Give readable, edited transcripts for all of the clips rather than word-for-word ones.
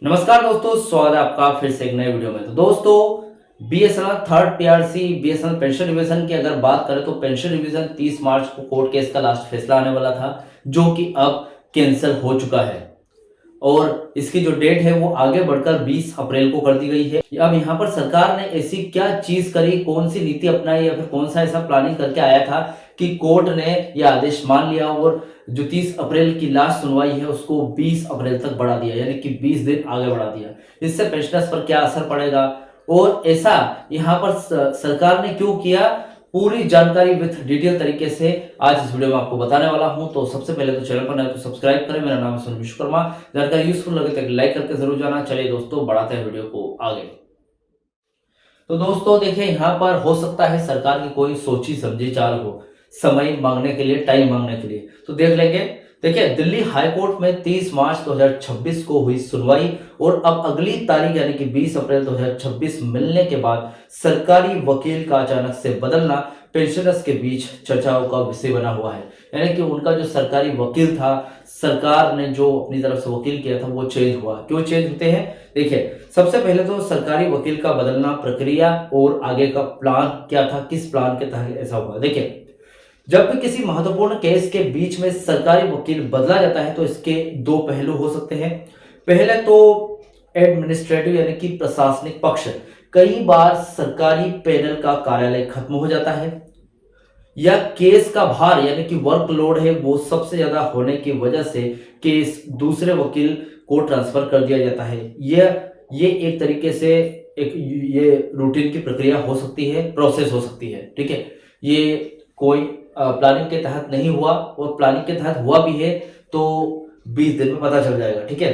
नमस्कार दोस्तों, स्वागत है आपका फिर से एक नए वीडियो में। तो दोस्तों, BSNL third PRC BSNL pension revision की अगर बात करें तो पेंशन रिवीजन 30 मार्च को कोर्ट केस का लास्ट फैसला आने वाला था, जो कि अब कैंसिल हो चुका है और इसकी जो डेट है वो आगे बढ़कर 20 अप्रैल को कर दी गई है। अब यहाँ पर सरकार ने ऐसी क्या चीज करी, कौन सी नीति अपनाई या फिर कौन सा ऐसा प्लानिंग करके आया था कि कोर्ट ने यह आदेश मान लिया और जो 30 अप्रैल की लास्ट सुनवाई है उसको 20 अप्रैल तक बढ़ा दिया, यानी कि 20 दिन आगे बढ़ा दिया। इससे पेंशनर्स पर क्या असर पड़ेगा और ऐसा यहाँ पर सरकार ने क्यों किया, पूरी जानकारी विथ डिटेल तरीके से आज इस वीडियो में आपको बताने वाला हूं। तो सबसे पहले तो चैनल पर नए तो सब्सक्राइब करें। मेरा नाम है सोनू विश्वकर्मा। जानकारी यूजफुल लगे तो लाइक करके जरूर जाना। चलिए दोस्तों, बढ़ाते हैं वीडियो को आगे। तो दोस्तों देखिए, यहाँ पर हो सकता है सरकार की कोई सोची समझी चाल हो, समय मांगने के लिए, टाइम मांगने के लिए। तो देख लेंगे। देखिए, दिल्ली हाईकोर्ट में 30 मार्च 2026 को हुई सुनवाई और अब अगली तारीख यानी कि 20 अप्रैल 2026 मिलने के बाद सरकारी वकील का अचानक से बदलना पेंशनर्स के बीच चर्चाओं का विषय बना हुआ है। यानी कि उनका जो सरकारी वकील था, सरकार ने जो अपनी तरफ से वकील किया था वो चेंज हुआ। क्यों चेंज होते हैं? देखिए, सबसे पहले तो सरकारी वकील का बदलना, प्रक्रिया और आगे का प्लान क्या था, किस प्लान के तहत ऐसा हुआ। देखिए, जब भी किसी महत्वपूर्ण केस के बीच में सरकारी वकील बदला जाता है तो इसके दो पहलू हो सकते हैं। पहले तो एडमिनिस्ट्रेटिव यानी कि प्रशासनिक पक्ष, कई बार सरकारी पैनल का कार्यालय खत्म हो जाता है या केस का भार यानी कि वर्कलोड है वो सबसे ज्यादा होने की वजह से केस दूसरे वकील को ट्रांसफर कर दिया जाता है। ये एक तरीके से एक ये रूटीन की प्रक्रिया हो सकती है, प्रोसेस हो सकती है। ठीक है, ये कोई प्लानिंग के तहत नहीं हुआ और प्लानिंग के तहत हुआ भी है तो 20 दिन में पता चल जाएगा। ठीक है,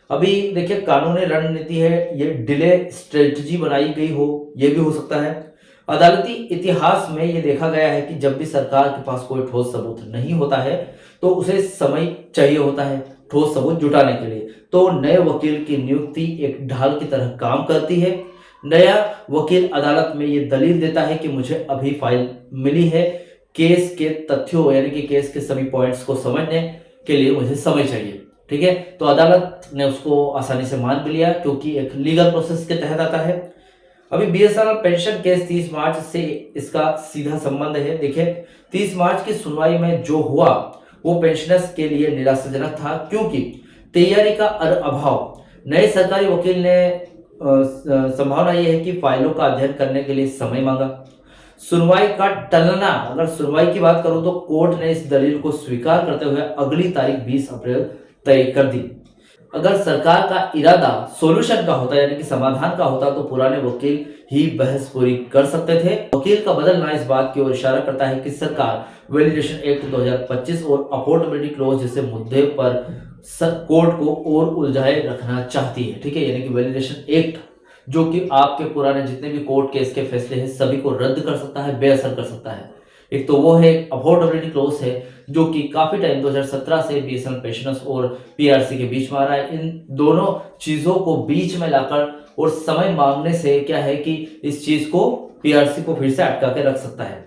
अभी देखिए, कानूनी रणनीति है, ये डिले स्ट्रेटजी बनाई गई हो, ये भी हो सकता है। अदालती इतिहास में ये देखा गया है कि जब भी सरकार के पास कोई ठोस सबूत नहीं होता है तो उसे समय चाहिए होता है ठोस सबूत जुटाने के लिए। तो नए वकील की नियुक्ति एक ढाल की तरह काम करती है। नया वकील अदालत में ये दलील देता है कि मुझे अभी फाइल मिली है, केस के तथ्यों यानी कि केस के सभी पॉइंट्स को समझने के लिए मुझे समय चाहिए। ठीक है, तो अदालत ने उसको आसानी से मान भी लिया क्योंकि एक लीगल प्रोसेस के तहत आता है। अभी बीएसएनएल पेंशन केस 30 मार्च से इसका सीधा संबंध है। देखिए, 30 मार्च की सुनवाई में जो हुआ वो पेंशनर्स के लिए निराशाजनक था क्योंकि तैयारी का अभाव। नए सरकारी वकील ने संभावना यह है कि फाइलों का अध्ययन करने के लिए समय मांगा। सुनवाई का टलना, अगर सुनवाई की बात करूं तो कोर्ट ने इस दलील को स्वीकार करते हुए अगली तारीख 20 अप्रैल तय कर दी। अगर सरकार का इरादा सॉल्यूशन का होता यानी कि समाधान का होता तो पुराने वकील ही बहस पूरी कर सकते थे। वकील का बदलना इस बात की ओर इशारा करता है कि सरकार वैलिडेशन एक्ट 2025 और अफोर्डेबिलिटी क्लॉज जैसे मुद्दे पर कोर्ट को और उलझाए रखना चाहती है। ठीक है, यानी कि वैलिडेशन एक्ट जो कि आपके पुराने जितने भी कोर्ट केस के फैसले हैं सभी को रद्द कर सकता है, बेअसर कर सकता है। एक तो वो है अफोर्डेबिलिटी क्लॉज है जो कि काफी टाइम 2017 से बीएसएनएल पेंशनर्स और पीआरसी के बीच में आ रहा है। इन दोनों चीजों को बीच में लाकर और समय मांगने से क्या है कि इस चीज को पीआरसी को फिर से अटका के रख सकता है।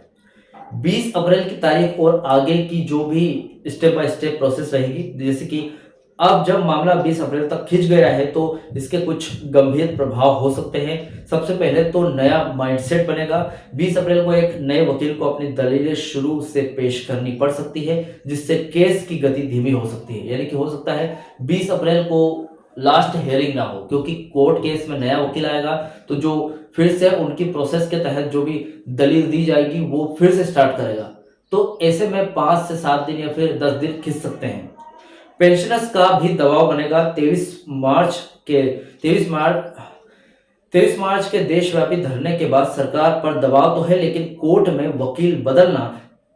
20 अप्रैल की तारीख और आगे की जो भी स्टेप बाय स्टेप प्रोसेस रहेगी, जैसे कि अब जब मामला 20 अप्रैल तक खिंच गया है तो इसके कुछ गंभीर प्रभाव हो सकते हैं। सबसे पहले तो नया माइंडसेट बनेगा। 20 अप्रैल को एक नए वकील को अपनी दलीलें शुरू से पेश करनी पड़ सकती है जिससे केस की गति धीमी हो सकती है। यानी कि हो सकता है 20 अप्रैल को लास्ट हियरिंग ना हो क्योंकि कोर्ट केस में नया वकील आएगा तो जो फिर से उनकी प्रोसेस के तहत जो भी दलील दी जाएगी वो फिर से स्टार्ट करेगा। तो ऐसे में 5 से 7 दिन या फिर 10 दिन खिंच सकते हैं। पेंशनर्स का भी दबाव बनेगा। 23 मार्च के देशव्यापी धरने के बाद सरकार पर दबाव तो है लेकिन कोर्ट में वकील बदलना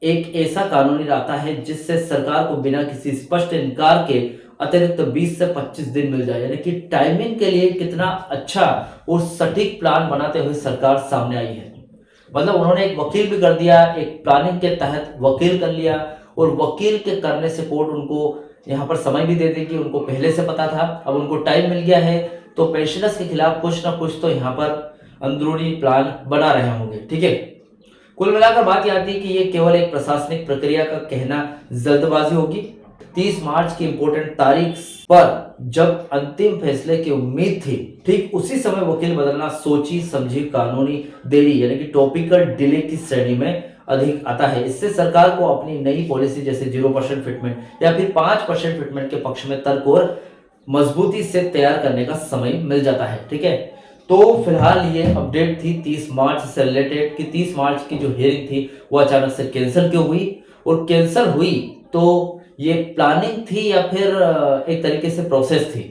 एक ऐसा कानूनी रास्ता है जिससे सरकार को बिना किसी स्पष्ट इनकार के अतिरिक्त 20 से 25 दिन मिल जाए। यानी कि टाइमिंग के लिए कितना अच्छा और सटीक प्लान बनाते हुए सरकार सामने आई है। मतलब उन्होंने एक वकील भी कर दिया, एक प्लानिंग के तहत वकील कर लिया और वकील के करने से कोर्ट उनको यहाँ पर समय भी दे देगी। उनको पहले से पता था, अब उनको टाइम मिल गया है तो पेंशनर्स के खिलाफ कुछ ना कुछ तो यहाँ पर अंदरूनी प्लान बना रहे होंगे। ठीक है, कुल मिलाकर बात यह आती है कि ये केवल एक प्रशासनिक प्रक्रिया का कहना जल्दबाजी होगी 30 मार्च की इंपॉर्टेंट तारीख पर जब अंतिम फैसले की उम्मीद थी, ठीक उसी समय वकील बदलना सोची समझी कानूनी देरी यानी कि टॉपिकल डिले की श्रेणी में अधिक आता है। इससे सरकार को अपनी नई पॉलिसी जैसे 0% फिटमेंट या फिर 5% फिटमेंट के पक्ष में तर्क और मजबूती से तैयार करने का समय मिल जाता है। ठीक है, तो फिलहाल ये अपडेट थी 30 मार्च से रिलेटेड कि 30 मार्च की जो हियरिंग थी वो अचानक से कैंसिल क्यों हुई, और कैंसिल हुई तो ये प्लानिंग थी या फिर एक तरीके से प्रोसेस थी।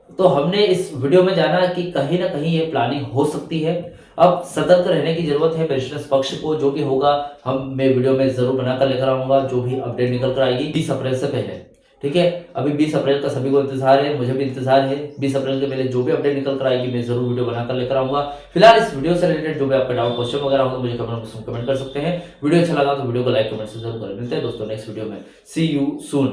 तो हमने इस वीडियो में जाना कि कहीं ना कहीं ये प्लानिंग हो सकती है। अब सतर्क रहने की जरूरत है बैरिस्टर्स पक्ष को। जो भी होगा मैं वीडियो में जरूर बनाकर लेकर आऊंगा, जो भी अपडेट निकल कर आएगी 20 अप्रैल से पहले। ठीक है, अभी 20 अप्रैल का सभी को इंतजार है, मुझे भी इंतजार है। 20 अप्रैल के पहले जो भी अपडेट निकल कर आएगी मैं जरूर वीडियो बनाकर लेकर आऊंगा। फिलहाल इस वीडियो से रिलेटेड जो भी आपका डाउट क्वेश्चन वगैरह हो तो मुझे कमेंट बॉक्स में कमेंट कर सकते हैं। वीडियो अच्छा लगा तो वीडियो को लाइक कमेंट से जरूर करें। मिलते हैं दोस्तों नेक्स्ट वीडियो में। सी यू सून।